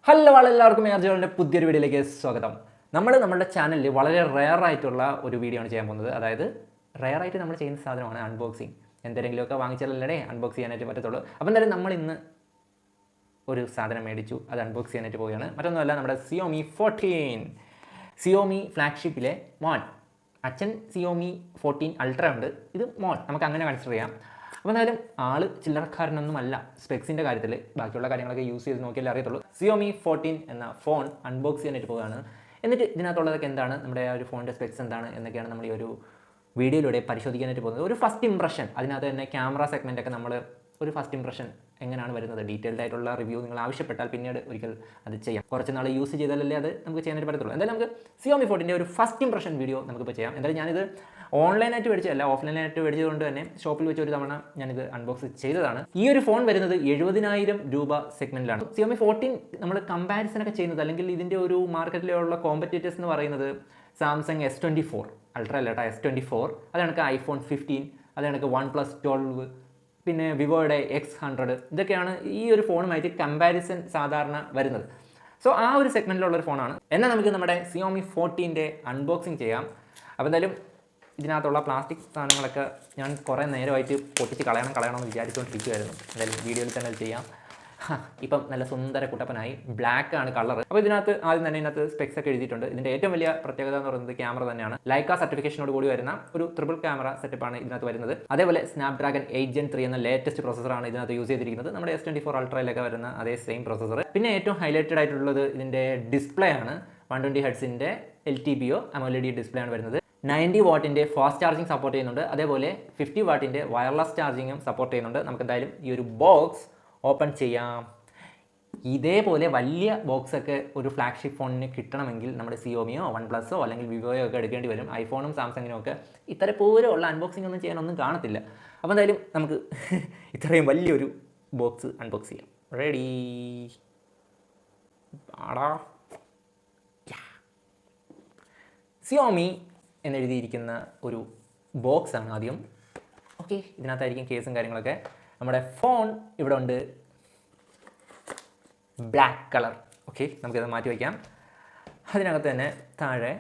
Hello എല്ലാവർക്കും എയർജോളിൻ്റെ പുതിയൊരു വീഡിയോയിലേക്ക് സ്വാഗതം. നമ്മുടെ ചാനലിൽ വളരെ റെയർ ആയിട്ടുള്ള ഒരു വീഡിയോ ആണ് ചെയ്യാൻ പോകുന്നത്. അതായത് റെയർ ആയിട്ട് നമ്മൾ ചെയ്യുന്ന സാധനമാണ് അൺബോക്സിങ്. എന്തെങ്കിലുമൊക്കെ വാങ്ങിച്ചാലല്ലേ അൺബോക്സ് ചെയ്യാനായിട്ട് പറ്റത്തുള്ളൂ. അപ്പോൾ എന്തായാലും നമ്മൾ ഇന്ന് ഒരു സാധനം മേടിച്ചു, അത് അൺബോക്സ് ചെയ്യാനായിട്ട് പോവുകയാണ്. മറ്റൊന്നുമല്ല, നമ്മുടെ Xiaomi 14 Xiaomi ഫ്ലാഗ്ഷിപ്പിലെ മോൺ. അച്ഛൻ Xiaomi 14 Ultra ഉണ്ട്, ഇത് മോൺ, നമുക്ക് അങ്ങനെ കൺസിഡർ ചെയ്യാം. അപ്പോൾ എന്തായാലും ആള് ചില്ലറക്കാരനൊന്നുമല്ല സ്പെക്സിൻ്റെ കാര്യത്തിൽ. ബാക്കിയുള്ള കാര്യങ്ങളൊക്കെ യൂസ് ചെയ്ത് നോക്കിയാലേ അറിയത്തുള്ളൂ. Xiaomi 14 എന്ന ഫോൺ അൺബോക്സ് ചെയ്യാനായിട്ട് പോവുകയാണ്. എന്നിട്ട് ഇതിനകത്തുള്ളതൊക്കെ എന്താണ്, നമ്മുടെ ആ ഒരു ഫോണിൻ്റെ സ്പെക്സ് എന്താണ് എന്നൊക്കെയാണ് നമ്മൾ ഈ ഒരു വീഡിയോയിലൂടെ പരിശോധിക്കാനായിട്ട് പോകുന്നത്. ഒരു ഫസ്റ്റ് ഇംപ്രഷൻ, അതിനകത്ത് തന്നെ ക്യാമറ സെഗ്മെൻറ്റൊക്കെ നമ്മൾ ഒരു ഫസ്റ്റ് ഇംപ്രഷൻ എങ്ങനെയാണ് വരുന്നത്, ഡീറ്റെയിൽഡ് ആയിട്ടുള്ള റിവ്യൂ നിങ്ങൾ ആവശ്യപ്പെട്ടാൽ പിന്നീട് ഒരിക്കൽ അത് ചെയ്യാം. കുറച്ച് നാൾ യൂസ് ചെയ്താലല്ലേ അത് നമുക്ക് ചെയ്യാനായിട്ട് പറ്റത്തുള്ളൂ. എന്തായാലും നമുക്ക് Xiaomi 14 ഒരു ഫസ്റ്റ് ഇംപ്രഷൻ വീഡിയോ നമുക്കിപ്പോൾ ചെയ്യാം. എന്തായാലും ഞാനിത് ഓൺലൈനായിട്ട് മേടിച്ചതല്ല, ഓഫ്ലൈനായിട്ട് മേടിച്ചതുകൊണ്ട് തന്നെ ഷോപ്പിൽ വെച്ച് ഒരു തവണ ഞാനിത് അൺബോക്സ് ചെയ്തതാണ്. ഈ ഒരു ഫോൺ വരുന്നത് 70,000 രൂപ സെഗ്മെൻറ്റിലാണ്. Xiaomi 14 നമ്മൾ കമ്പാരിസനൊക്കെ ചെയ്യുന്നത്, അല്ലെങ്കിൽ ഇതിൻ്റെ ഒരു മാർക്കറ്റിലുള്ള കോമ്പറ്റീറ്റേഴ്സ് എന്ന് പറയുന്നത് സാംസങ് S24 Ultra അല്ല കേട്ടോ, S24, അത് കണക്ക് iPhone 15, അത് കണക്ക് OnePlus 12, പിന്നെ വിവോയുടെ X100, ഇതൊക്കെയാണ് ഈ ഒരു ഫോണുമായിട്ട് കമ്പാരിസൺ സാധാരണ വരുന്നത്. സോ ആ ഒരു സെഗ്മെൻറ്റിലുള്ളൊരു ഫോണാണ്. എന്നാൽ നമുക്ക് നമ്മുടെ Xiaomi 14 അൺബോക്സിങ് ചെയ്യാം. അപ്പോൾ എന്തായാലും ഇതിനകത്തുള്ള പ്ലാസ്റ്റിക് സാധനങ്ങളൊക്കെ ഞാൻ കുറേ നേരമായിട്ട് പൊട്ടിച്ച് കളയണമെന്ന് വിചാരിച്ചുകൊണ്ടിരിക്കുമായിരുന്നു. എന്തായാലും വീഡിയോയിൽ തന്നെ അത് ചെയ്യാം. ഇപ്പം നല്ല സുന്ദര കുട്ടപ്പനായി, ബ്ലാക്ക് ആണ് കളർ. അപ്പോൾ ആദ്യം തന്നെ ഇതിനകത്ത് സ്പെക്സ് ഒക്കെ എഴുതിയിട്ടുണ്ട്. ഇതിൻ്റെ ഏറ്റവും വലിയ പ്രത്യേകത എന്ന് പറയുന്നത് ക്യാമറ തന്നെയാണ്. ലൈക്ക സർട്ടിഫിക്കേഷനോട് കൂടി വരുന്ന ഒരു ട്രിപ്പിൾ ക്യാമറ സെറ്റപ്പാണ് ഇതിനകത്ത് വരുന്നത്. അതേപോലെ Snapdragon 8 Gen 3 എന്ന ലേറ്റസ്റ്റ് പ്രോസസ്സറാണ് ഇതിനകത്ത് യൂസ് ചെയ്തിരിക്കുന്നത്. നമ്മുടെ S24 Ultra'യിലൊക്കെ വരുന്ന അതേ സെയിം പ്രോസസ്സർ. പിന്നെ ഏറ്റവും ഹൈലൈറ്റഡ് ആയിട്ടുള്ളത് ഇതിൻ്റെ ഡിസ്പ്ലേ ആണ്. 120 Hz LTPO AMOLED ഡിസ്പ്ലേ ആണ് വരുന്നത്. 90 വാട്ടിൻ്റെ ഫാസ്റ്റ് ചാർജിങ് സപ്പോർട്ട് ചെയ്യുന്നുണ്ട്. അതേപോലെ 50 വാട്ടിൻ്റെ വയർലെസ് ചാർജിങ്ങും സപ്പോർട്ട് ചെയ്യുന്നുണ്ട്. നമുക്ക് എന്തായാലും ഈ ഒരു ബോക്സ് ഓപ്പൺ ചെയ്യാം. ഇതേപോലെ വലിയ ബോക്സൊക്കെ ഒരു ഫ്ലാഗ്ഷിപ്പ് ഫോണിന് കിട്ടണമെങ്കിൽ നമ്മുടെ Xiaomiയോ OnePlusഓ അല്ലെങ്കിൽ വിവോയോ ഒക്കെ എടുക്കേണ്ടി വരും. ഐഫോണും സാംസങ്ങിനും ഒക്കെ ഇത്ര പോലെയുള്ള അൺബോക്സിംഗ് ഒന്നും ചെയ്യാനൊന്നും കാണത്തില്ല. അപ്പോൾ എന്തായാലും നമുക്ക് ഇത്രയും വലിയൊരു ബോക്സ് അൺബോക്സ് ചെയ്യാം. റെഡി ആടാ. Xiaomi എന്നെഴുതിയിരിക്കുന്ന ഒരു ബോക്സാണ് ആദ്യം. ഓക്കെ, ഇതിനകത്തായിരിക്കും കേസും കാര്യങ്ങളൊക്കെ. നമ്മുടെ ഫോൺ ഇവിടെ ഉണ്ട്, ബ്ലാക്ക് കളർ. ഓക്കെ, നമുക്കത് മാറ്റി വയ്ക്കാം. അതിനകത്ത് തന്നെ താഴെ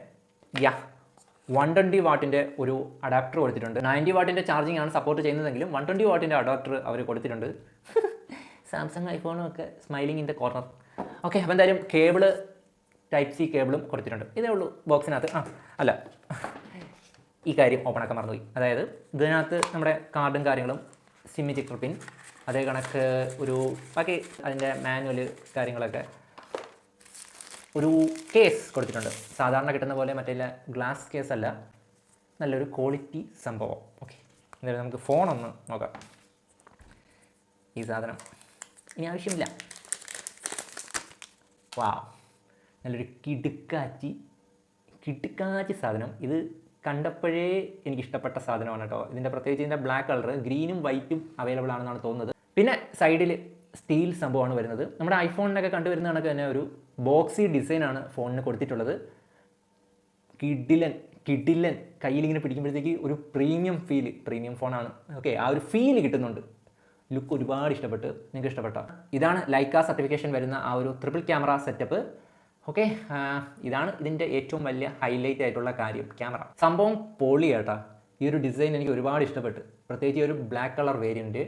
120 വാട്ടിൻ്റെ ഒരു അഡാപ്റ്റർ കൊടുത്തിട്ടുണ്ട്. 90 വാട്ടിൻ്റെ ചാർജിങ് ആണ് സപ്പോർട്ട് ചെയ്യുന്നതെങ്കിലും 120 വാട്ടിൻ്റെ അഡാപ്റ്റർ അവർ കൊടുത്തിട്ടുണ്ട്. സാംസങ് ഐഫോണും ഒക്കെ smiling in the corner. Okay, അപ്പോൾ എന്തായാലും കേബിള് Type-C കേബിളും കൊടുത്തിട്ടുണ്ട്. ഇതേ ഉള്ളൂ ബോക്സിനകത്ത്. അല്ല, ഈ കാര്യം ഓപ്പൺ ആക്കാൻ മറന്നുപോയി. അതായത് ഇതിനകത്ത് നമ്മുടെ കാർഡും കാര്യങ്ങളും, സിം ഇജക്ടർ പിൻ, അതേ കണക്ക് ഒരു ബാക്കി അതിൻ്റെ മാനുവൽ കാര്യങ്ങളൊക്കെ, ഒരു കേസ് കൊടുത്തിട്ടുണ്ട്. സാധാരണ കിട്ടുന്ന പോലെ മറ്റേ ഗ്ലാസ് കേസ് അല്ല, നല്ലൊരു ക്വാളിറ്റി സംഭവം. ഓക്കെ, എന്തായാലും നമുക്ക് ഫോണൊന്ന് നോക്കാം. ഈ സാധനം ഇനി ആവശ്യമില്ല. വാവ്, നല്ലൊരു കിടുക്കാച്ചി സാധനം. ഇത് കണ്ടപ്പോഴേ എനിക്കിഷ്ടപ്പെട്ട സാധനമാണ് കേട്ടോ. ഇതിൻ്റെ പ്രത്യേകിച്ച് ഇതിൻ്റെ ബ്ലാക്ക് കളർ, ഗ്രീനും വൈറ്റും അവൈലബിൾ ആണെന്നാണ് തോന്നുന്നത്. പിന്നെ സൈഡിൽ സ്റ്റീൽ സംഭവമാണ് വരുന്നത്. നമ്മുടെ ഐഫോണിനൊക്കെ കണ്ടുവരുന്ന കണക്ക് തന്നെ ഒരു ബോക്സി ഡിസൈനാണ് ഫോണിന് കൊടുത്തിട്ടുള്ളത്. കിഡിലൻ കയ്യിലിങ്ങനെ പിടിക്കുമ്പോഴത്തേക്ക് ഒരു പ്രീമിയം ഫോണാണ്. ഓക്കെ, ആ ഒരു ഫീൽ കിട്ടുന്നുണ്ട്. ലുക്ക് ഒരുപാട് ഇഷ്ടപ്പെട്ട്. നിങ്ങൾക്ക് ഇഷ്ടപ്പെട്ട ഇതാണ് ലൈക്ക സർട്ടിഫിക്കേഷൻ വരുന്ന ആ ഒരു ട്രിപ്പിൾ ക്യാമറ സെറ്റപ്പ്. ഓക്കെ, ഇതാണ് ഇതിൻ്റെ ഏറ്റവും വലിയ ഹൈലൈറ്റ് ആയിട്ടുള്ള കാര്യം, ക്യാമറ. സംഭവം പൊളി കേട്ടോ. ഈ ഒരു ഡിസൈൻ എനിക്ക് ഒരുപാട് ഇഷ്ടപ്പെട്ടു, പ്രത്യേകിച്ച് ഈ ഒരു ബ്ലാക്ക് കളർ വേരിയൻറ്റ്.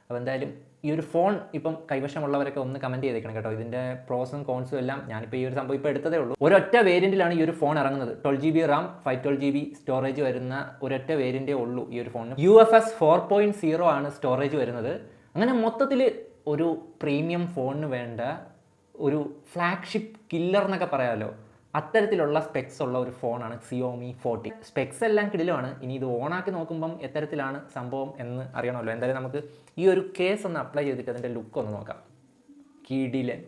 അപ്പോൾ എന്തായാലും ഈ ഒരു ഫോൺ ഇപ്പം കൈവശമുള്ളവരൊക്കെ ഒന്ന് കമൻറ്റ് ചെയ്തേക്കണം കേട്ടോ. ഇതിൻ്റെ പ്രോസും കോൺസും എല്ലാം. ഞാനിപ്പോൾ ഈ ഒരു സംഭവം ഇപ്പോൾ എടുത്തതേ ഉള്ളൂ. ഒരൊറ്റ വേരിയൻറ്റിലാണ് ഈ ഒരു ഫോൺ ഇറങ്ങുന്നത്. 12GB RAM 512GB സ്റ്റോറേജ് വരുന്ന ഒരൊറ്റ വേരിയൻറ്റേ ഉള്ളൂ ഈ ഒരു ഫോണിന്. UFS 4.0 ആണ് സ്റ്റോറേജ് വരുന്നത്. അങ്ങനെ മൊത്തത്തിൽ ഒരു പ്രീമിയം ഫോണിന് വേണ്ട ഒരു ഫ്ലാഗ്ഷിപ്പ് കില്ലർ എന്നൊക്കെ പറയാമല്ലോ, അത്തരത്തിലുള്ള സ്പെക്സ് ഉള്ള ഒരു ഫോണാണ് Xiaomi 14. സ്പെക്സ് എല്ലാം കിടിലമാണ്. ഇനി ഇത് ഓണാക്കി നോക്കുമ്പം എത്തരത്തിലാണ് സംഭവം എന്ന് അറിയണമല്ലോ. എന്തായാലും നമുക്ക് ഈ ഒരു കേസ് ഒന്ന് അപ്ലൈ ചെയ്തിട്ട് അതിൻ്റെ ലുക്ക് ഒന്ന് നോക്കാം. കിടിലൻ.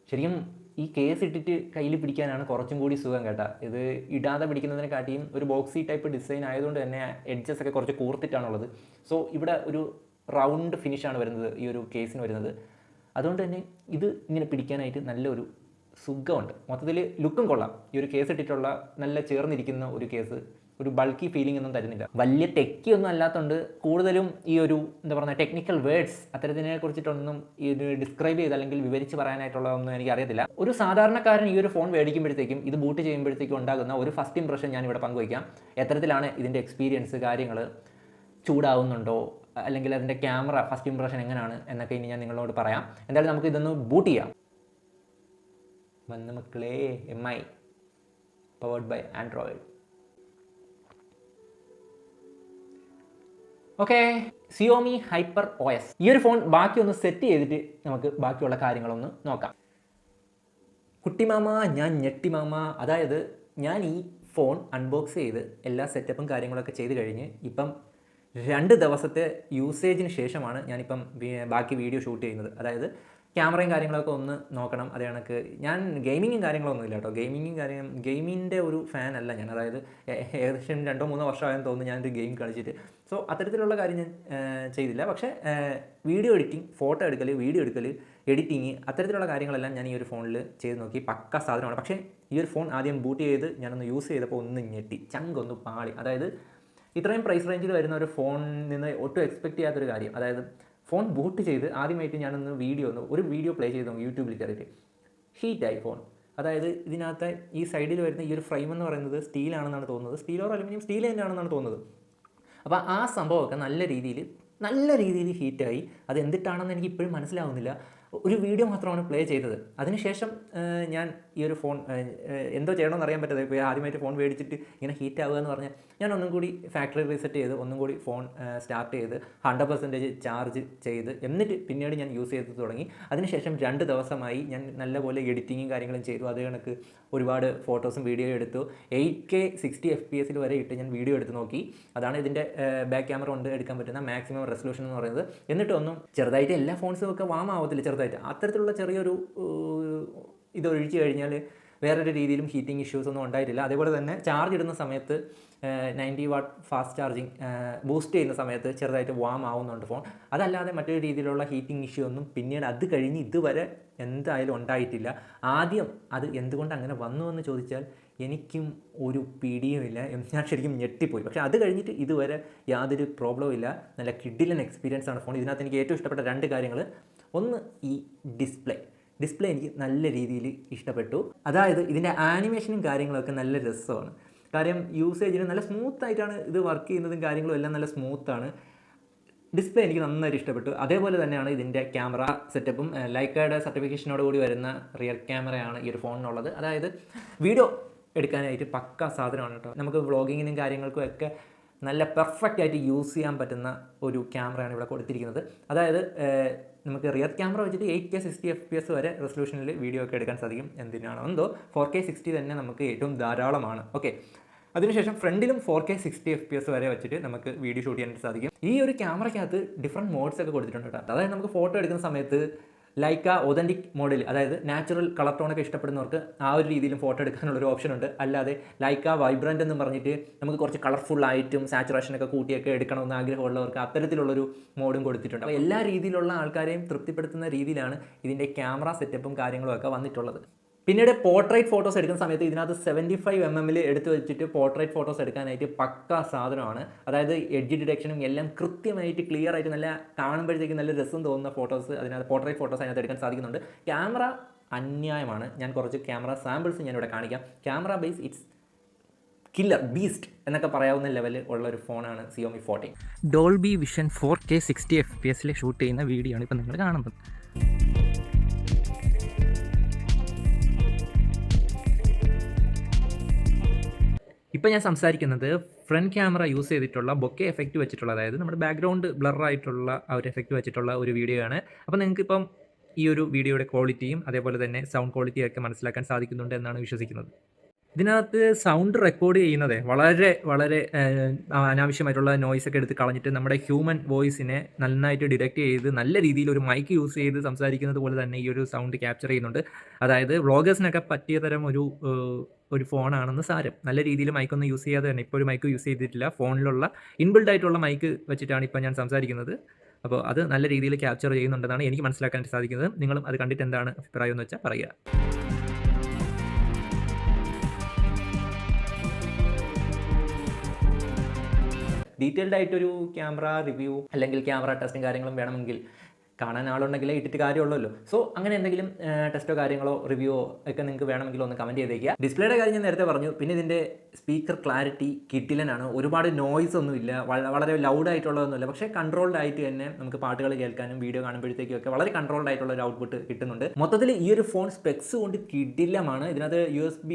ശരിക്കും ഈ കേസ് ഇട്ടിട്ട് കയ്യിൽ പിടിക്കാനാണ് കുറച്ചും കൂടി സുഖം കേട്ടോ. ഇത് ഇടാതെ പിടിക്കുന്നതിനെക്കാട്ടിയും ഒരു ബോക്സി ടൈപ്പ് ഡിസൈൻ ആയതുകൊണ്ട് തന്നെ എഡ്ജസ് ഒക്കെ കുറച്ച് കൂർത്തിട്ടാണുള്ളത്. സോ ഇവിടെ ഒരു റൗണ്ട് ഫിനിഷാണ് വരുന്നത് ഈ ഒരു കേസിന് വരുന്നത്. അതുകൊണ്ട് തന്നെ ഇത് ഇങ്ങനെ പിടിക്കാനായിട്ട് നല്ലൊരു സുഖമുണ്ട്. മൊത്തത്തിൽ ലുക്കും കൊള്ളാം. ഈ ഒരു കേസ് ഇട്ടിട്ടുള്ള നല്ല ചേർന്നിരിക്കുന്ന ഒരു കേസ് ഒരു ബൾക്കി ഫീലിംഗ് ഒന്നും തരുന്നില്ല. വലിയ ടെക്കി ഒന്നും അല്ലാത്തതുകൊണ്ട് കൂടുതലും ഈ ഒരു എന്താ പറയുക ടെക്നിക്കൽ വേർഡ്സ് അത്തരത്തിനെ കുറിച്ചിട്ടൊന്നും ഇത് ഡിസ്ക്രൈബ് ചെയ്ത് അല്ലെങ്കിൽ വിവരിച്ച് പറയാനായിട്ടുള്ളതൊന്നും എനിക്ക് അറിയത്തില്ല. ഒരു സാധാരണക്കാരൻ ഈ ഒരു ഫോൺ മേടിക്കുമ്പോഴത്തേക്കും ഇത് ബൂട്ട് ചെയ്യുമ്പോഴത്തേക്കും ഉണ്ടാകുന്ന ഒരു ഫസ്റ്റ് ഇംപ്രഷൻ ഞാനിവിടെ പങ്കുവയ്ക്കാം. എത്തരത്തിലാണ് ഇതിൻ്റെ എക്സ്പീരിയൻസ്, കാര്യങ്ങൾ, ചൂടാവുന്നുണ്ടോ, അല്ലെങ്കിൽ അതിൻ്റെ ക്യാമറ ഫസ്റ്റ് ഇംപ്രഷൻ എങ്ങനെയാണ് എന്നൊക്കെ ഇനി ഞാൻ നിങ്ങളോട് പറയാം. എന്തായാലും നമുക്ക് ഇതൊന്ന് ബൂട്ട് ചെയ്യാം. വന്ന മക്കളെ MI powered by Android. Okay, Xiaomi HyperOS. ഈ ഒരു ഫോൺ ബാക്കി ഒന്ന് സെറ്റ് ചെയ്തിട്ട് നമുക്ക് ബാക്കിയുള്ള കാര്യങ്ങളൊന്ന് നോക്കാം. കുട്ടിമാമ ഞാൻ ഞെട്ടിമാമ. അതായത് ഞാൻ ഈ ഫോൺ അൺബോക്സ് ചെയ്ത് എല്ലാ സെറ്റപ്പും കാര്യങ്ങളൊക്കെ ചെയ്ത് കഴിഞ്ഞ് ഇപ്പം 2 ദിവസത്തെ യൂസേജിന് ശേഷമാണ് ഞാനിപ്പം ബാക്കി വീഡിയോ ഷൂട്ട് ചെയ്യുന്നത്. അതായത് ക്യാമറയും കാര്യങ്ങളൊക്കെ ഒന്ന് നോക്കണം. അത് കണക്ക് ഞാൻ ഗെയിമിങ്ങും കാര്യങ്ങളൊന്നും ഇല്ല കേട്ടോ. ഗെയിമിൻ്റെ ഒരു ഫാൻ അല്ല ഞാൻ. അതായത് ഏകദേശം 2-3 വർഷമായെന്ന് തോന്നുന്നു ഞാനൊരു ഗെയിം കളിച്ചിട്ട്. സോ അത്തരത്തിലുള്ള കാര്യം ഞാൻ ചെയ്തില്ല. പക്ഷേ വീഡിയോ എഡിറ്റിംഗ്, ഫോട്ടോ എടുക്കൽ, വീഡിയോ എടുക്കൽ, എഡിറ്റിങ്, അത്തരത്തിലുള്ള കാര്യങ്ങളെല്ലാം ഞാൻ ഈ ഒരു ഫോണിൽ ചെയ്ത് നോക്കി. പക്ക സാധനമാണ്. പക്ഷേ ഈ ഒരു ഫോൺ ആദ്യം ബൂട്ട് ചെയ്ത് ഞാനൊന്ന് യൂസ് ചെയ്തപ്പോൾ ഒന്ന് ഞെട്ടി, ചങ്കൊന്ന് പാളി. അതായത് ഇത്രയും പ്രൈസ് റേഞ്ചിൽ വരുന്ന ഒരു ഫോണിൽ നിന്ന് ഒട്ടും എക്സ്പെക്റ്റ് ചെയ്യാത്തൊരു കാര്യം. അതായത് ഫോൺ ബൂട്ട് ചെയ്ത് ആദ്യമായിട്ട് ഞാനൊന്ന് ഒരു വീഡിയോ പ്ലേ ചെയ്ത് നോക്കി യൂട്യൂബിൽ കയറിയിട്ട്. ഹീറ്റായി ഫോൺ. അതായത് ഇതിനകത്ത് ഈ സൈഡിൽ വരുന്ന ഈ ഒരു ഫ്രെയിം എന്ന് പറയുന്നത് സ്റ്റീലാണെന്നാണ് തോന്നുന്നത്. സ്റ്റീലോ അലുമിനിയം സ്റ്റീൽ തന്നെയാണെന്നാണ് തോന്നുന്നത്. അപ്പോൾ ആ സംഭവമൊക്കെ നല്ല രീതിയിൽ ഹീറ്റായി. അത് എന്തിട്ടാണെന്ന് എനിക്ക് ഇപ്പോഴും മനസ്സിലാവുന്നില്ല. ഒരു വീഡിയോ മാത്രമാണ് പ്ലേ ചെയ്തത്. അതിനുശേഷം ഞാൻ ഈ ഒരു ഫോൺ എന്തോ ചെയ്യണമെന്ന് അറിയാൻ പറ്റാതെ ഇപ്പോൾ ആദ്യമായിട്ട് ഫോൺ മേടിച്ചിട്ട് ഇങ്ങനെ ഹീറ്റ് ആവുക എന്ന് പറഞ്ഞാൽ ഞാൻ ഒന്നും കൂടി ഫാക്ടറി റീസെറ്റ് ചെയ്ത് ഒന്നും കൂടി ഫോൺ സ്റ്റാർട്ട് ചെയ്ത് 100% ചാർജ് ചെയ്ത് എന്നിട്ട് പിന്നീട് ഞാൻ യൂസ് ചെയ്ത് തുടങ്ങി. അതിനുശേഷം 2 ദിവസമായി ഞാൻ നല്ലപോലെ എഡിറ്റിങ്ങും കാര്യങ്ങളും ചെയ്തു. അത് കണക്ക് ഒരുപാട് ഫോട്ടോസും വീഡിയോ എടുത്തു. 8K 60 FPS വരെ ഇട്ട് ഞാൻ വീഡിയോ എടുത്ത് നോക്കി. അതാണ് ഇതിൻ്റെ ബാക്ക് ക്യാമറ കൊണ്ട് എടുക്കാൻ പറ്റുന്ന മാക്സിമം റെസൊല്യൂഷൻ എന്ന് പറയുന്നത്. എന്നിട്ടൊന്നും ചെറുതായിട്ട് എല്ലാ ഫോൺസും ഒക്കെ വാം ആവത്തില്ല, ചെറുതായിട്ട് അത്തരത്തിലുള്ള ചെറിയൊരു ഇതൊഴിച്ച് കഴിഞ്ഞാൽ വേറൊരു രീതിയിലും ഹീറ്റിംഗ് ഇഷ്യൂസ് ഒന്നും ഉണ്ടായിട്ടില്ല. അതേപോലെ തന്നെ ചാർജ് ഇടുന്ന സമയത്ത് 90 വാട്ട് ഫാസ്റ്റ് ചാർജിങ് ബൂസ്റ്റ് ചെയ്യുന്ന സമയത്ത് ചെറുതായിട്ട് വാം ആവുന്നുണ്ട് ഫോൺ. അതല്ലാതെ മറ്റൊരു രീതിയിലുള്ള ഹീറ്റിംഗ് ഇഷ്യൂ ഒന്നും പിന്നീട് അത് കഴിഞ്ഞ് ഇതുവരെ എന്തായാലും ഉണ്ടായിട്ടില്ല. ആദ്യം അത് എന്തുകൊണ്ട് അങ്ങനെ വന്നു എന്ന് ചോദിച്ചാൽ എനിക്കും ഒരു പിടിയുമില്ല. ഞാൻ ശരിക്കും ഞെട്ടിപ്പോയി. പക്ഷേ അത് കഴിഞ്ഞിട്ട് ഇതുവരെ യാതൊരു പ്രോബ്ലവും ഇല്ല. നല്ല കിഡിലൻ എക്സ്പീരിയൻസ് ആണ് ഫോൺ. ഇതിനകത്ത് എനിക്ക് ഏറ്റവും ഇഷ്ടപ്പെട്ട 2 കാര്യങ്ങൾ, ഒന്ന് ഈ ഡിസ്പ്ലേ എനിക്ക് നല്ല രീതിയിൽ ഇഷ്ടപ്പെട്ടു. അതായത് ഇതിൻ്റെ ആനിമേഷനും കാര്യങ്ങളൊക്കെ നല്ല രസമാണ്. കാര്യം യൂസേജിന് നല്ല സ്മൂത്തായിട്ടാണ് ഇത് വർക്ക് ചെയ്യുന്നതും കാര്യങ്ങളും എല്ലാം നല്ല സ്മൂത്താണ്. ഡിസ്പ്ലേ എനിക്ക് നന്നായിട്ട് ഇഷ്ടപ്പെട്ടു. അതേപോലെ തന്നെയാണ് ഇതിൻ്റെ ക്യാമറ സെറ്റപ്പും. ലൈക്കയുടെ സർട്ടിഫിക്കേഷനോട് കൂടി വരുന്ന റിയർ ക്യാമറയാണ് ഈ ഒരു ഫോണിനുള്ളത്. അതായത് വീഡിയോ എടുക്കാനായിട്ട് പക്ക സാധനമാണ് കേട്ടോ. നമുക്ക് വ്ളോഗിങ്ങിനും കാര്യങ്ങൾക്കും ഒക്കെ നല്ല പെർഫെക്റ്റ് ആയിട്ട് യൂസ് ചെയ്യാൻ പറ്റുന്ന ഒരു ക്യാമറയാണ് ഇവിടെ കൊടുത്തിരിക്കുന്നത്. അതായത് നമുക്ക് റിയർ ക്യാമറ വെച്ചിട്ട് 8K 60 FPS വരെ റെസൊല്യൂഷനിൽ വീഡിയോ ഒക്കെ എടുക്കാൻ സാധിക്കും. എന്തിനാണോ എന്തോ 4K 60 തന്നെ നമുക്ക് ഏറ്റവും ധാരാളമാണ്. ഓക്കെ, അതിനുശേഷം ഫ്രണ്ടിലും 4K 60 FPS വരെ വെച്ചിട്ട് നമുക്ക് വീഡിയോ ഷൂട്ട് ചെയ്യാനായിട്ട് സാധിക്കും. ഈ ഒരു ക്യാമറയ്ക്കകത്ത് ഡിഫറെൻറ്റ് മോഡ്സ് ഒക്കെ കൊടുത്തിട്ടുണ്ട് കേട്ടോ. അതായത് നമുക്ക് ഫോട്ടോ എടുക്കുന്ന സമയത്ത് ലൈക്ക ഒതൻറ്റിക് മോഡിൽ, അതായത് നാച്ചുറൽ കളർ ടോണൊക്കെ ഇഷ്ടപ്പെടുന്നവർക്ക് ആ ഒരു രീതിയിലും ഫോട്ടോ എടുക്കാനുള്ളൊരു ഓപ്ഷൻ ഉണ്ട്. അല്ലാതെ ലൈക്ക വൈബ്രൻ്റ് എന്ന് പറഞ്ഞിട്ട് നമുക്ക് കുറച്ച് കളർഫുള്ളായിട്ടും സാച്ചുറേഷനൊക്കെ കൂട്ടിയൊക്കെ എടുക്കണമെന്ന് ആഗ്രഹമുള്ളവർക്ക് അത്തരത്തിലുള്ളൊരു മോഡും കൊടുത്തിട്ടുണ്ട്. അപ്പോൾ എല്ലാ രീതിയിലുള്ള ആൾക്കാരെയും തൃപ്തിപ്പെടുത്തുന്ന രീതിയിലാണ് ഇതിൻ്റെ ക്യാമറ സെറ്റപ്പും കാര്യങ്ങളും ഒക്കെ വന്നിട്ടുള്ളത്. പിന്നീട് പോർട്രേറ്റ് ഫോട്ടോസ് എടുക്കുന്ന സമയത്ത് ഇതിനകത്ത് 75mm എടുത്ത് വെച്ചിട്ട് പോർട്രേറ്റ് ഫോട്ടോസ് എടുക്കാനായിട്ട് പക്ക സാധനമാണ്. അതായത് എഡ്ജ് ഡിറ്റക്ഷനും എല്ലാം കൃത്യമായിട്ട് ക്ലിയർ ആയിട്ട് നല്ല കാണുമ്പോഴത്തേക്ക് നല്ല രസം തോന്നുന്ന ഫോട്ടോസ് അതിനകത്ത് പോർട്രേറ്റ് ഫോട്ടോസ് അതിനകത്ത് എടുക്കാൻ സാധിക്കുന്നുണ്ട്. ക്യാമറ അന്യായമാണ്. ഞാൻ കുറച്ച് ക്യാമറ സാമ്പിൾസ് ഞാനിവിടെ കാണിക്കാം. Camera base it's killer beast എന്നൊക്കെ പറയാവുന്ന ലെവലിൽ ഉള്ള ഒരു ഫോണാണ് Xiaomi 14. Dolby vision 4K 60 FPS shoot ചെയ്യുന്ന വീഡിയോ ആണ് ഇപ്പോൾ നിങ്ങൾ കാണുന്നത്. ഇപ്പോൾ ഞാൻ സംസാരിക്കുന്നത് ഫ്രണ്ട് ക്യാമറ യൂസ് ചെയ്തിട്ടുള്ള ബൊക്കെ എഫക്റ്റ് വെച്ചിട്ടുള്ള, അതായത് നമ്മുടെ ബാക്ക്ഗ്രൗണ്ട് ബ്ലറായിട്ടുള്ള ആ ഒരു എഫക്റ്റ് വെച്ചിട്ടുള്ള ഒരു വീഡിയോ ആണ്. അപ്പോൾ നിങ്ങൾക്കിപ്പം ഈ ഒരു വീഡിയോയുടെ ക്വാളിറ്റിയും അതേപോലെ തന്നെ സൗണ്ട് ക്വാളിറ്റിയും ഒക്കെ മനസ്സിലാക്കാൻ സാധിക്കുന്നുണ്ട് എന്നാണ് വിശ്വസിക്കുന്നത്. ഇതിനകത്ത് സൗണ്ട് റെക്കോർഡ് ചെയ്യുന്നത് വളരെ അനാവശ്യമായിട്ടുള്ള നോയ്സൊക്കെ എടുത്ത് കളഞ്ഞിട്ട് നമ്മുടെ ഹ്യൂമൻ വോയിസിനെ നന്നായിട്ട് ഡിറ്റക്റ്റ് ചെയ്ത് നല്ല രീതിയിൽ ഒരു മൈക്ക് യൂസ് ചെയ്ത് സംസാരിക്കുന്നത് പോലെ തന്നെ ഈ ഒരു സൗണ്ട് ക്യാപ്ചർ ചെയ്യുന്നുണ്ട്. അതായത് വ്ളോഗേഴ്സിനൊക്കെ പറ്റിയ തരം ഒരു ഫോണാണെന്ന് സാരം. നല്ല രീതിയിൽ മൈക്കൊന്നും യൂസ് ചെയ്യാതെ തന്നെ, ഇപ്പോൾ ഒരു മൈക്ക് യൂസ് ചെയ്തിട്ടില്ല, ഫോണിലുള്ള ഇൻബിൽഡ് ആയിട്ടുള്ള മൈക്ക് വെച്ചിട്ടാണ് ഇപ്പോൾ ഞാൻ സംസാരിക്കുന്നത്. അപ്പോൾ അത് നല്ല രീതിയിൽ ക്യാപ്ചർ ചെയ്യുന്നുണ്ടെന്നാണ് എനിക്ക് മനസ്സിലാക്കാൻ സാധിക്കുന്നത്. നിങ്ങളും അത് കണ്ടിട്ട് എന്താണ് അഭിപ്രായം എന്ന് വെച്ചാൽ പറയുക. ഡീറ്റെയിൽഡ് ആയിട്ടൊരു ക്യാമറ റിവ്യൂ അല്ലെങ്കിൽ ക്യാമറ ടെസ്റ്റും കാര്യങ്ങളും വേണമെങ്കിൽ കാണാൻ ആളുണ്ടെങ്കിലേ ഇട്ടിട്ട് കാര്യമുള്ളല്ലോ. സോ അങ്ങനെ എന്തെങ്കിലും ടെസ്റ്റോ കാര്യങ്ങളോ റിവ്യൂവോ ഒക്കെ നിങ്ങൾക്ക് വേണമെങ്കിൽ ഒന്ന് കമൻറ്റ് ചെയ്തേക്കുക. ഡിസ്പ്ലേയുടെ കാര്യം ഞാൻ നേരത്തെ പറഞ്ഞു. പിന്നെ ഇതിൻ്റെ സ്പീക്കർ ക്ലാരിറ്റി കിടിലനാണ്. ഒരുപാട് നോയ്സ് ഒന്നുമില്ല, വളരെ ലൗഡ് ആയിട്ടുള്ളതൊന്നുമില്ല. പക്ഷേ കൺട്രോൾഡ് ആയിട്ട് തന്നെ നമുക്ക് പാട്ടുകൾ കേൾക്കാനും വീഡിയോ കാണുമ്പോഴത്തേക്കും ഒക്കെ വളരെ കൺട്രോൾഡ് ആയിട്ടുള്ള ഒരു ഔട്ട്പുട്ട് കിട്ടുന്നുണ്ട്. മൊത്തത്തിൽ ഈ ഒരു ഫോൺ സ്പെക്സ് കൊണ്ട് കിടിലമാണ്. ഇതിനകത്ത് USB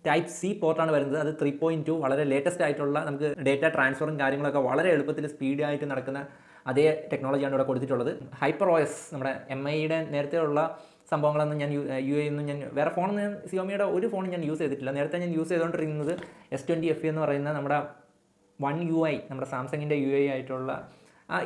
Type-C പോർട്ടാണ് വരുന്നത്. അത് 3.2 വളരെ ലേറ്റസ്റ്റ് ആയിട്ടുള്ള നമുക്ക് ഡേറ്റ ട്രാൻസ്ഫറും കാര്യങ്ങളൊക്കെ വളരെ എളുപ്പത്തിൽ സ്പീഡായിട്ട് നടക്കുന്ന അതേ ടെക്നോളജിയാണ് ഇവിടെ കൊടുത്തിട്ടുള്ളത്. HyperOS നമ്മുടെ MIയുടെ നേരത്തെ ഉള്ള സംഭവങ്ങളൊന്നും ഞാൻ UAE ഒന്നും ഞാൻ വേറെ ഫോണൊന്നും സിയോമിയുടെ ഒരു ഫോണും ഞാൻ യൂസ് ചെയ്തിട്ടില്ല. നേരത്തെ ഞാൻ യൂസ് ചെയ്തുകൊണ്ടിരുന്നത് S20 FE എന്ന് പറയുന്ന നമ്മുടെ One UI നമ്മുടെ സാംസങ്ങിൻ്റെ UI ആയിട്ടുള്ള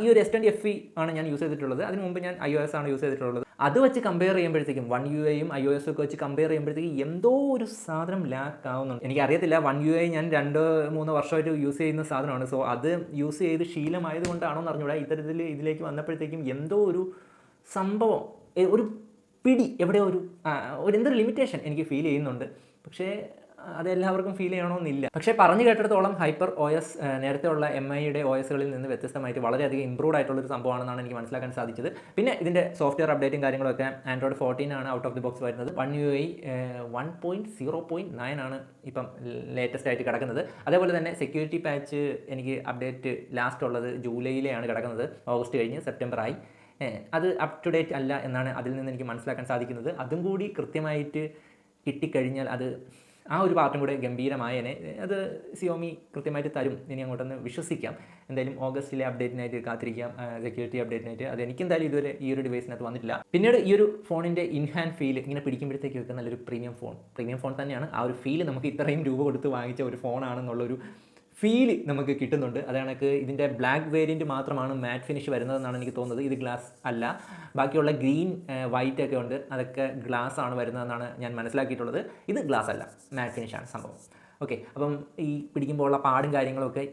ഈ ഒരു S20 FE ആണ് ഞാൻ യൂസ് ചെയ്തിട്ടുള്ളത്. അതിന് മുമ്പ് ഞാൻ iOS ആണ് യൂസ് ചെയ്തിട്ടുള്ളത്. അത് വെച്ച് കമ്പയർ ചെയ്യുമ്പോഴത്തേക്കും One UIയും iOS ഒക്കെ വെച്ച് കമ്പയർ ചെയ്യുമ്പോഴത്തേക്കും എന്തോ ഒരു സാധനം ലാക്ക് ആവുന്നുണ്ട്. എനിക്കറിയത്തില്ല, One UI ഞാൻ 2-3 വർഷമായിട്ട് യൂസ് ചെയ്യുന്ന സാധനമാണ്. സോ അത് യൂസ് ചെയ്ത് ശീലമായതുകൊണ്ടാണോ എന്ന് അറിഞ്ഞൂടാ, ഇത്തരത്തിൽ ഇതിലേക്ക് വന്നപ്പോഴത്തേക്കും എന്തോ ഒരു സംഭവം, ഒരു പിടി, എവിടെയോ എന്തൊരു ലിമിറ്റേഷൻ എനിക്ക് ഫീൽ ചെയ്യുന്നുണ്ട്. പക്ഷേ അതെല്ലാവർക്കും ഫീൽ ചെയ്യണമെന്നില്ല. പക്ഷേ പറഞ്ഞു കേട്ടിടത്തോളം HyperOS നേരത്തെ ഉള്ള MIയുടെ OSകളിൽ നിന്ന് വ്യത്യസ്തമായിട്ട് വളരെയധികം ഇമ്പ്രൂവ്ഡ് ആയിട്ടുള്ളൊരു സംഭവമാണെന്നാണ് എനിക്ക് മനസ്സിലാക്കാൻ സാധിച്ചത്. പിന്നെ ഇതിൻ്റെ സോഫ്റ്റ്വെയർ അപ്ഡേറ്റും കാര്യങ്ങളൊക്കെ Android 14 ആണ് ഔട്ട് ഓഫ് ദി ബോക്സ് വരുന്നത്. One UI 1.0.9 ആണ് ഇപ്പം ലേറ്റസ്റ്റ് ആയിട്ട് കിടക്കുന്നത്. അതേപോലെ തന്നെ സെക്യൂരിറ്റി പാച്ച് എനിക്ക് അപ്ഡേറ്റ് ലാസ്റ്റ് ഉള്ളത് ജൂലൈയിലെയാണ് കിടക്കുന്നത്. ഓഗസ്റ്റ് കഴിഞ്ഞ് സെപ്റ്റംബർ ആയി. അത് അപ് ടു ഡേറ്റ് അല്ല എന്നാണ് അതിൽ നിന്ന് എനിക്ക് മനസ്സിലാക്കാൻ സാധിക്കുന്നത്. അതും കൂടി കൃത്യമായിട്ട് കിട്ടിക്കഴിഞ്ഞാൽ അത് ആ ഒരു പാർട്ടും കൂടെ ഗംഭീരമായേനെ. അത് സിയോമി കൃത്യമായിട്ട് തരും, ഇനി അങ്ങോട്ടൊന്ന് വിശ്വസിക്കാം. എന്തായാലും ഓഗസ്റ്റിലെ അപ്ഡേറ്റിനായിട്ട് കാത്തിരിക്കാം, സെക്യൂരിറ്റി അപ്ഡേറ്റിനായിട്ട്. അത് എനിക്കെന്തായാലും ഇതുവരെ ഈ ഒരു ഡിവൈസിനകത്ത് വന്നിട്ടില്ല. പിന്നീട് ഈ ഒരു ഫോണിൻ്റെ ഇൻഹാൻഡ് ഫീൽ ഇങ്ങനെ പിടിക്കുമ്പോഴത്തേക്കൊക്കെ നല്ലൊരു പ്രീമിയം ഫോൺ തന്നെയാണ്. ആ ഒരു ഫീൽ നമുക്ക് ഇത്രയും രൂപ കൊടുത്ത് വാങ്ങിച്ച ഒരു ഫോണാണെന്നുള്ളൊരു ഫീൽ നമുക്ക് കിട്ടുന്നുണ്ട്. അതാണക്ക് ഇതിൻ്റെ ബ്ലാക്ക് വേരിയൻറ്റ് മാത്രമാണ് മാറ്റ് ഫിനിഷ് വരുന്നതെന്നാണ് എനിക്ക് തോന്നുന്നത്. ഇത് ഗ്ലാസ് അല്ല, ബാക്കിയുള്ള ഗ്രീൻ വൈറ്റ് ഒക്കെ ഉണ്ട്, അതൊക്കെ ഗ്ലാസ് ആണ് വരുന്നതെന്നാണ് ഞാൻ മനസ്സിലാക്കിയിട്ടുള്ളത്. ഇത് ഗ്ലാസ് അല്ല, മാറ്റ് ഫിനിഷാണ് സംഭവം. ഓക്കെ, അപ്പം ഈ പിടിക്കുമ്പോൾ ഉള്ള പാടും കാര്യങ്ങളൊക്കെ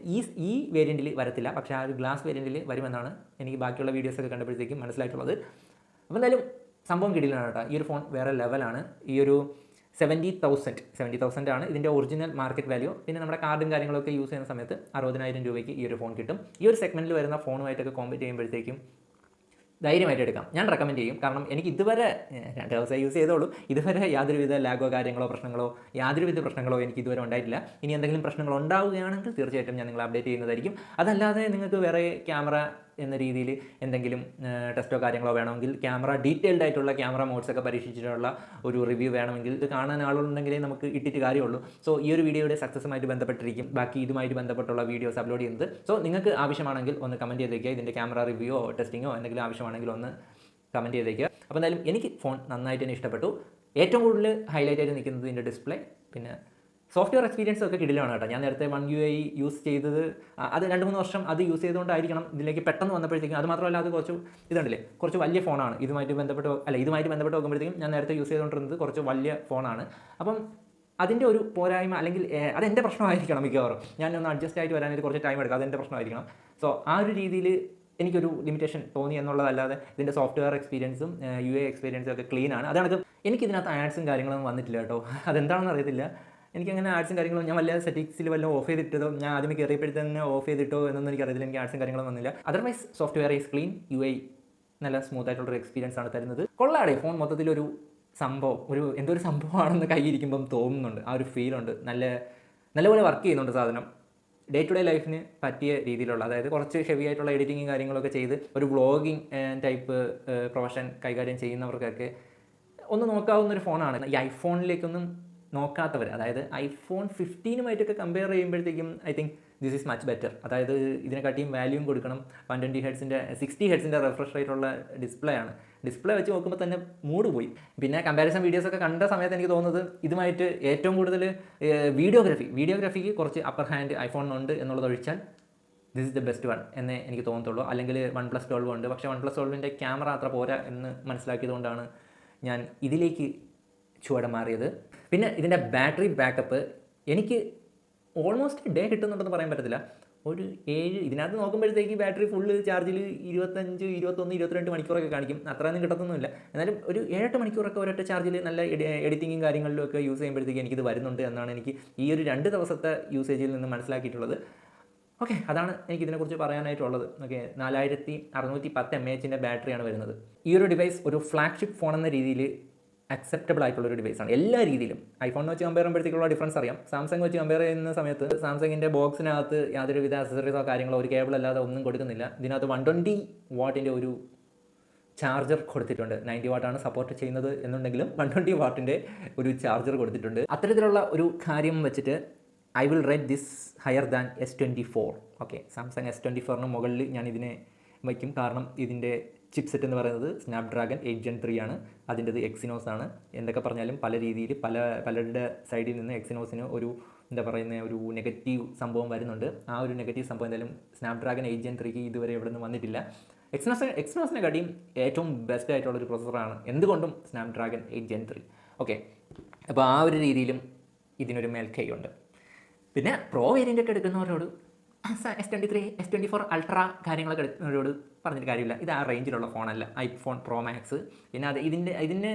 ഈ വേരിയൻറ്റിൽ വരത്തില്ല, പക്ഷേ ആ ഒരു ഗ്ലാസ് വേരിയൻറ്റിൽ വരുമെന്നാണ് എനിക്ക് ബാക്കിയുള്ള വീഡിയോസൊക്കെ കണ്ടപ്പോഴത്തേക്കും മനസ്സിലായിട്ടുള്ളത്. അപ്പോൾ എന്തായാലും സംഭവം കിടിലാണ് കേട്ടോ. ഈ ഒരു ഫോൺ വേറെ ലെവലാണ്. ഈ ഒരു 70,000 ആണ് ഇതിൻ്റെ ഒറിജിനൽ മാർക്കറ്റ് വാല്യൂ. പിന്നെ നമ്മുടെ കാർഡും കാര്യങ്ങളൊക്കെ യൂസ് ചെയ്യുന്ന സമയത്ത് 60,000 രൂപയ്ക്ക് ഈ ഒരു ഫോൺ കിട്ടും. ഈ ഒരു സെഗ്മെൻറ്റിൽ വരുന്ന ഫോണുമായിട്ടൊക്കെ കോമ്പറ്റ് ചെയ്യുമ്പോഴത്തേക്കും ധൈര്യമായിട്ട് എടുക്കാം. ഞാൻ റെക്കമെൻഡ് ചെയ്യും. കാരണം എനിക്ക് ഇതുവരെ 2 ദിവസമേ യൂസ് ചെയ്തോളൂ. ഇതുവരെ യാതൊരുവിധ ലാഗോ കാര്യങ്ങളോ യാതൊരുവിധ പ്രശ്നങ്ങളോ എനിക്ക് ഇതുവരെ ഉണ്ടായിട്ടില്ല. ഇനി എന്തെങ്കിലും പ്രശ്നങ്ങൾ ഉണ്ടാവുകയാണെങ്കിൽ തീർച്ചയായിട്ടും ഞാൻ നിങ്ങളെ അപ്ഡേറ്റ് ചെയ്യുന്നതായിരിക്കും. അതല്ലാതെ നിങ്ങൾക്ക് വേറെ ക്യാമറ എന്ന രീതിയിൽ എന്തെങ്കിലും ടെസ്റ്റോ കാര്യങ്ങളോ വേണമെങ്കിൽ, ക്യാമറ ഡീറ്റെയിൽഡ് ആയിട്ടുള്ള ക്യാമറ മോഡ്സൊക്കെ പരീക്ഷിച്ചിട്ടുള്ള ഒരു റിവ്യൂ വേണമെങ്കിൽ, ഇത് കാണാൻ ആളുണ്ടെങ്കിലേ നമുക്ക് ഇട്ടിട്ട് കാര്യമുള്ളൂ. സോ ഈ ഒരു വീഡിയോയുടെ സക്സസ്സുമായിട്ട് ബന്ധപ്പെട്ടിരിക്കും ബാക്കി ഇതുമായിട്ട് ബന്ധപ്പെട്ടുള്ള വീഡിയോസ് അപ്ലോഡ് ചെയ്യുന്നത്. സോ നിങ്ങൾക്ക് ആവശ്യമാണെങ്കിൽ ഒന്ന് കമൻറ്റ് ചെയ്തേക്കുക. ഇതിൻ്റെ ക്യാമറ റിവ്യൂയോ ടെസ്റ്റിങ്ങോ എന്തെങ്കിലും ആവശ്യമാണെങ്കിൽ ഒന്ന് കമൻറ്റ് ചെയ്തേക്കുക. അപ്പോൾ എന്തായാലും എനിക്ക് ഫോൺ നന്നായിട്ട് തന്നെ ഇഷ്ടപ്പെട്ടു. ഏറ്റവും കൂടുതൽ ഹൈലൈറ്റ് ആയിട്ട് നിൽക്കുന്നത് ഇതിൻ്റെ ഡിസ്പ്ലേ, പിന്നെ സോഫ്റ്റ്വെയർ എക്സ്പീരിയൻസ് ഒക്കെ കിടിലാണ് കേട്ടോ. ഞാൻ നേരത്തെ One UI യൂസ് ചെയ്തത് അത് 2-3 വർഷം അത് യൂസ് ചെയ്തുകൊണ്ടായിരിക്കണം ഇതിലേക്ക് പെട്ടെന്ന് വന്നപ്പോഴത്തേക്കും. അത് മാത്രമല്ല, അത് കുറച്ച് വലിയ ഫോണാണ്. ഇതുമായിട്ട് ബന്ധപ്പെട്ട് നോക്കുമ്പോഴത്തേക്കും ഞാൻ നേരത്തെ യൂസ് ചെയ്തുകൊണ്ടിരുന്നത് കുറച്ച് വലിയ ഫോണാണ്. അപ്പം അതിൻ്റെ ഒരു പോരായ്മ, അല്ലെങ്കിൽ അതെൻ്റെ പ്രശ്നമായിരിക്കണം മിക്കവാറും. ഞാനൊന്ന് അഡ്ജസ്റ്റ് ആയിട്ട് വരാനായിട്ട് കുറച്ച് ടൈം എടുക്കും, അതെൻ്റെ പ്രശ്നമായിരിക്കണം. സോ ആ ഒരു രീതിയിൽ എനിക്കൊരു ലിമിറ്റേഷൻ തോന്നി എന്നുള്ളതല്ലാതെ ഇതിൻ്റെ സോഫ്റ്റ്വെയർ എക്സ്പീരിയൻസും UI എക്സ്പീരിയൻസും ഒക്കെ ക്ലീനാണ്. അതാണ് എനിക്കിതിനകത്ത് ആഡ്സും കാര്യങ്ങളൊന്നും വന്നിട്ടില്ല കേട്ടോ. അതെന്താണെന്ന് അറിയത്തില്ല. എനിക്കങ്ങനെ ആഡ്സും കാര്യങ്ങളും ഞാൻ വല്ല സെറ്റിങ്സിൽ വല്ലതും ഓഫ് ചെയ്തിട്ടതോ, ഞാൻ ആദ്യമേ കയറിയപ്പോഴത്തന്നെ ഓഫ് ചെയ്തിട്ടോ എന്നൊന്നും എനിക്കറിയത്തില്ല. എനിക്ക് ആഡ്സും കാര്യങ്ങളും വന്നില്ല. Otherwise software is clean, UI നല്ല സ്മൂത്ത് ആയിട്ടുള്ളൊരു എക്സ്പീരിയൻസ് ആണ് തരുന്നത്. കൊള്ളാടെ ഫോൺ മൊത്തത്തിലൊരു സംഭവം, എന്തൊരു സംഭവമാണെന്ന് കയ്യിരിക്കുമ്പം തോന്നുന്നുണ്ട്. ആ ഒരു ഫീലുണ്ട്. നല്ലപോലെ വർക്ക് ചെയ്യുന്നുണ്ട് സാധനം. ഡേ ടു ഡേ ലൈഫിന് പറ്റിയ രീതിയിലുള്ള, അതായത് കുറച്ച് ഹെവി ആയിട്ടുള്ള എഡിറ്റിങ്ങും കാര്യങ്ങളൊക്കെ ചെയ്ത് ഒരു വ്ളോഗിങ് ടൈപ്പ് പ്രൊഫഷൻ കൈകാര്യം ചെയ്യുന്നവർക്കൊക്കെ ഒന്ന് നോക്കാവുന്നൊരു ഫോണാണ്. ഈ ഐഫോണിലേക്കൊന്നും നോക്കാത്തവർ, അതായത് iPhone 15 കമ്പയർ ചെയ്യുമ്പോഴത്തേക്കും I think this is much better. അതായത് ഇതിനെക്കാട്ടിയും വാല്യൂം കൊടുക്കണം. 120 ഹെർട്സിൻ്റെ 60 ഹെർട്സിൻ്റെ റിഫ്രഷ് റേറ്റുള്ള ഡിസ്പ്ലേ വെച്ച് നോക്കുമ്പോൾ തന്നെ മൂഡ് പോയി. പിന്നെ കമ്പാരിസൺ വീഡിയോസൊക്കെ കണ്ട സമയത്ത് എനിക്ക് തോന്നുന്നത് ഇതുമായിട്ട് ഏറ്റവും കൂടുതൽ വീഡിയോഗ്രാഫിക്ക് കുറച്ച് അപ്പർ ഹാൻഡ് ഐഫോണിനുണ്ട് എന്നുള്ളതൊഴിച്ചാൽ this is the best one എന്നേ എനിക്ക് തോന്നത്തുള്ളൂ. അല്ലെങ്കിൽ OnePlus 12 ഉണ്ട്, പക്ഷേ OnePlus 12ൻ്റെ ക്യാമറ അത്ര പോരാ എന്ന് മനസ്സിലാക്കിയതുകൊണ്ടാണ് ഞാൻ ഇതിലേക്ക് ചുവടെ മാറിയത്. പിന്നെ ഇതിൻ്റെ ബാറ്ററി ബാക്കപ്പ് എനിക്ക് ഓൾമോസ്റ്റ് ഡേ കിട്ടുന്നുണ്ടെന്ന് പറയാൻ പറ്റത്തില്ല. ഒരു 7 ഇതിനകത്ത് നോക്കുമ്പോഴത്തേക്ക് ബാറ്ററി ഫുള്ള് ചാർജിൽ 25, 21, 22 മണിക്കൂറൊക്കെ കാണിക്കും. അത്രയൊന്നും കിട്ടത്തൊന്നുമില്ല. എന്നാലും ഒരു 7-8 മണിക്കൂറൊക്കെ ഒരൊറ്റ ചാർജിൽ നല്ല എഡിറ്റിങ്ങും കാര്യങ്ങളിലും ഒക്കെ യൂസ് ചെയ്യുമ്പോഴത്തേക്ക് എനിക്കിത് വരുന്നുണ്ട് എന്നാണ് എനിക്ക് ഈ ഒരു 2 ദിവസത്തെ യൂസേജിൽ നിന്ന് മനസ്സിലാക്കിയിട്ടുള്ളത്. ഓക്കെ, അതാണ് എനിക്ക് ഇതിനെക്കുറിച്ച് പറയാനായിട്ടുള്ളത്. ഓക്കെ, 4610 mAh ബാറ്ററിയാണ് വരുന്നത്. ഈ ഒരു ഡിവൈസ് ഒരു ഫ്ലാഗ്ഷിപ്പ് ഫോൺ എന്ന രീതിയിൽ അക്സെപ്റ്റബിൾ ആയിട്ടുള്ളൊരു ഡിവൈസാണ് എല്ലാ രീതിയിലും. ഐഫോണിനെ വെച്ച് കമ്പയർ ചെയ്യുമ്പോഴത്തേക്കുള്ള ഡിഫറൻസ് അറിയാം. സാംസങ് വെച്ച് കമ്പയർ ചെയ്യുന്ന സമയത്ത് സാംസങ്ങിൻ്റെ ബോക്സിനകത്ത് യാതൊരുവിധ അക്സസറീസോ കാര്യങ്ങളോ ഒരു കേബിൾ അല്ലാതെ ഒന്നും കൊടുക്കുന്നില്ല. ഇതിനകത്ത് 120 വാട്ടിൻ്റെ ഒരു ചാർജർ കൊടുത്തിട്ടുണ്ട്. 90 വാട്ടാണ് സപ്പോർട്ട് ചെയ്യുന്നത് എന്നുണ്ടെങ്കിലും 120 വാട്ടിൻ്റെ ഒരു ചാർജർ കൊടുത്തിട്ടുണ്ട്. അത്തരത്തിലുള്ള ഒരു കാര്യം വെച്ചിട്ട് I will rate this higher than S24. Okay, Samsung S24 മുകളിൽ ഞാൻ ഇതിനെ വയ്ക്കും. കാരണം ഇതിൻ്റെ ചിപ്സെറ്റ് എന്ന് പറയുന്നത് സ്നാപ്ഡ്രാഗൺ 8 Gen 3 ആണ്. അതിൻ്റെത് എക്സിനോസ് ആണ്. എന്തൊക്കെ പറഞ്ഞാലും പല രീതിയിൽ പലരുടെ സൈഡിൽ നിന്ന് എക്സിനോസിന് ഒരു എന്താ പറയുന്ന ഒരു നെഗറ്റീവ് സംഭവം വരുന്നുണ്ട്. ആ ഒരു നെഗറ്റീവ് സംഭവം എന്തായാലും സ്നാപ്ഡ്രാഗൺ 8 Gen 3 ഇതുവരെ ഇവിടെ നിന്ന് വന്നിട്ടില്ല. എക്സിനോസിനെ കാട്ടിയും ഏറ്റവും ബെസ്റ്റ് ആയിട്ടുള്ളൊരു പ്രൊസസ്സറാണ് എന്തുകൊണ്ടും സ്നാപ്ഡ്രാഗൺ 8 Gen 3. ഓക്കെ, അപ്പോൾ ആ ഒരു രീതിയിലും ഇതിനൊരു മേൽക്കൈയുണ്ട്. പിന്നെ പ്രോ വേരിയൻ്റ് ഒക്കെ എടുക്കുന്നവരോട് S23, S24 അൾട്ര കാര്യങ്ങളൊക്കെ എടുക്കുന്നവരോട് പറഞ്ഞിട്ട് കാര്യമില്ല. ഇത് ആ റേഞ്ചിലുള്ള ഫോണല്ല. IPhone Pro Max. പിന്നെ ഇതിന്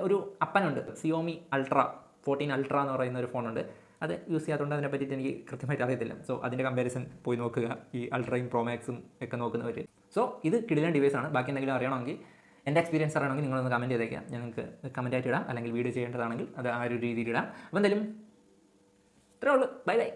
ഒരു അപ്പനുണ്ട്, സിയോമി അൾട്ര 14 അൾട്ര എന്ന് പറയുന്ന ഒരു ഫോണുണ്ട്. അത് യൂസ് ചെയ്യാത്തതുകൊണ്ട് അതിനെ പറ്റിയിട്ട് എനിക്ക് കൃത്യമായിട്ട് അറിയത്തില്ല. സോ അതിൻ്റെ കമ്പാരിസൺ പോയി നോക്കുക, ഈ അൾട്രയും പ്രോ മാക്സും ഒക്കെ നോക്കുന്നവർ. സോ ഇത് കിടിലൻ ഡിവൈസാണ്. ബാക്കി എന്തെങ്കിലും അറിയണമെങ്കിൽ, എൻ്റെ എക്സ്പീരിയൻസ് അറിയണമെങ്കിൽ നിങ്ങളൊന്ന് കമൻറ്റ് ചെയ്തേക്കാം. ഞങ്ങൾക്ക് കമൻറ്റായിട്ട് ഇടാം, അല്ലെങ്കിൽ വീഡിയോ ചെയ്യേണ്ടതാണെങ്കിൽ അത് ആ ഒരു രീതിയിൽ ഇടാം. അപ്പോൾ എന്തായാലും ഇത്രേ ഉള്ളൂ. Bye bye.